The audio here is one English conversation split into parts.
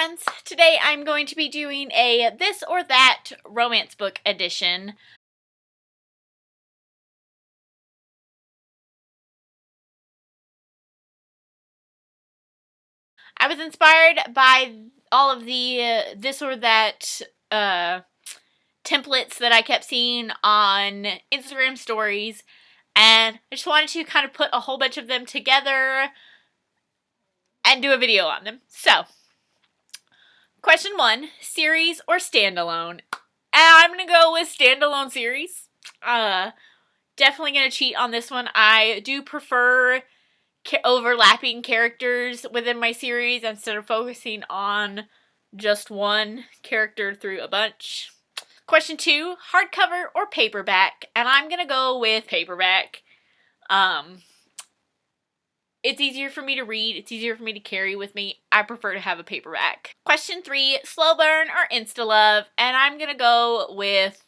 friends. Today I'm going to be doing a this or that romance book edition. I was inspired by all of the this or that templates that I kept seeing on Instagram stories, and I just wanted to kind of put a whole bunch of them together and do a video on them. So, question 1, series or standalone? And I'm going to go with standalone series. Definitely going to cheat on this one. I do prefer overlapping characters within my series instead of focusing on just one character through a bunch. Question 2, hardcover or paperback? And I'm going to go with paperback. It's easier for me to read. It's easier for me to carry with me. I prefer to have a paperback. Question 3, slow burn or insta-love? And I'm going to go with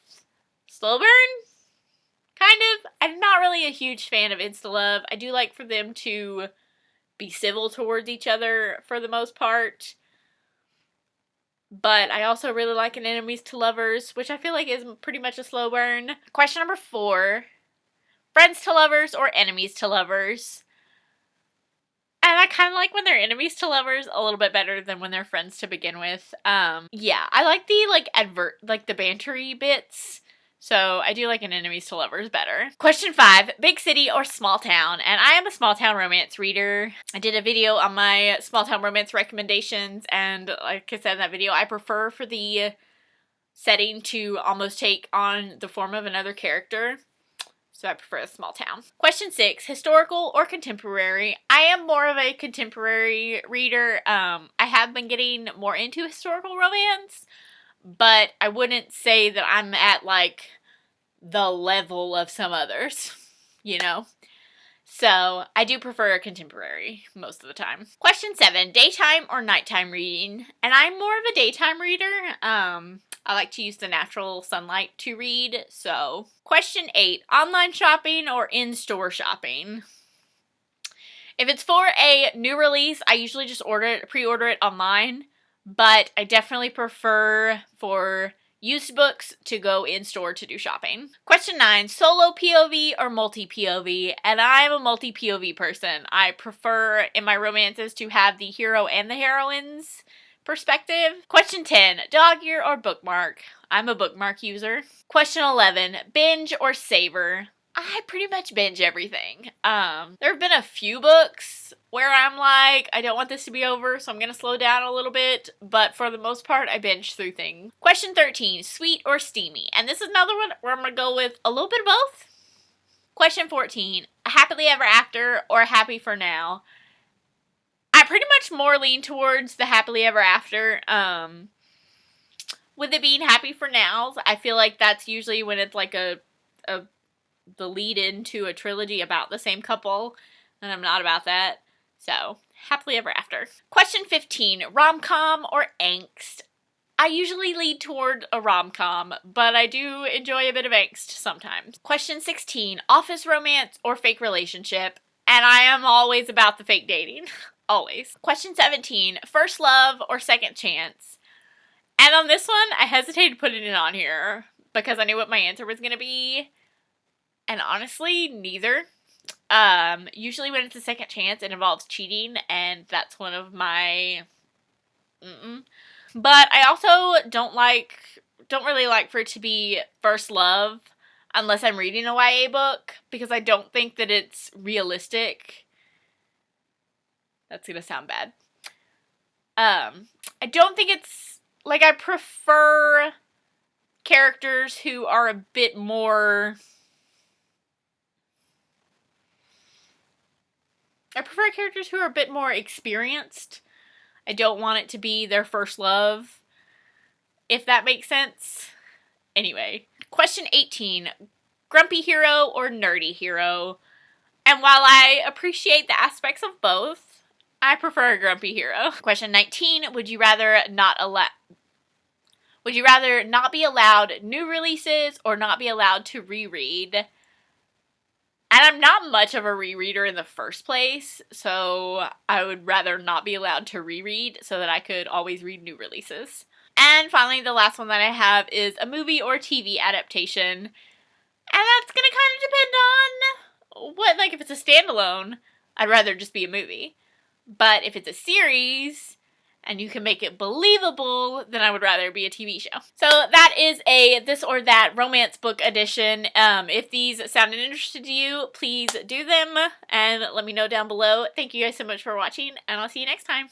slow burn. Kind of. I'm not really a huge fan of insta-love. I do like for them to be civil towards each other for the most part. But I also really like an enemies to lovers, which I feel like is pretty much a slow burn. Question number 4, friends to lovers or enemies to lovers? And I kind of like when they're enemies to lovers a little bit better than when they're friends to begin with. Yeah, I like the the bantery bits. So I do like an enemies to lovers better. Question 5, big city or small town? And I am a small town romance reader. I did a video on my small town romance recommendations, and like I said in that video, I prefer for the setting to almost take on the form of another character. So I prefer a small town. Question 6, historical or contemporary? I am more of a contemporary reader. I have been getting more into historical romance, but I wouldn't say that I'm at like the level of some others, you know? So I do prefer a contemporary most of the time. Question 7, daytime or nighttime reading? And I'm more of a daytime reader. I like to use the natural sunlight to read. So, question 8, online shopping or in-store shopping? If it's for a new release, I usually just pre-order it online, but I definitely prefer for used books to go in-store to do shopping. Question 9, solo POV or multi-POV? And I'm a multi-POV person. I prefer in my romances to have the hero and the heroine's perspective. Question 10, dog ear or bookmark? I'm a bookmark user. Question 11, binge or savor? I pretty much binge everything. There have been a few books where I'm like, I don't want this to be over, so I'm going to slow down a little bit, but for the most part, I binge through things. Question 13, sweet or steamy? And this is another one where I'm going to go with a little bit of both. Question 14, happily ever after or happy for now? I pretty much more lean towards the happily ever after. With it being happy for now, I feel like that's usually when it's like the lead into a trilogy about the same couple, and I'm not about that. So, happily ever after. Question 15, rom-com or angst? I usually lead toward a rom-com, but I do enjoy a bit of angst sometimes. Question 16, office romance or fake relationship? And I am always about the fake dating. Always. Question 17, first love or second chance? And on this one, I hesitated putting it on here because I knew what my answer was going to be. And honestly, neither. Usually when it's a second chance, it involves cheating, and that's one of my But I also don't really like for it to be first love unless I'm reading a YA book, because I don't think that it's realistic. That's gonna sound bad. I don't think it's, like, I prefer characters who are a bit more... experienced. I don't want it to be their first love, if that makes sense. Anyway, question 18, grumpy hero or nerdy hero? And while I appreciate the aspects of both, I prefer a grumpy hero. Question 19, would you rather not be allowed new releases or not be allowed to reread? And I'm not much of a rereader in the first place, so I would rather not be allowed to reread so that I could always read new releases. And finally, the last one that I have is a movie or TV adaptation. And that's gonna kind of depend on what, like, if it's a standalone, I'd rather just be a movie. But if it's a series, and you can make it believable, then I would rather be a TV show. So that is a this or that romance book edition. If these sounded interesting to you, please do them and let me know down below. Thank you guys so much for watching, and I'll see you next time.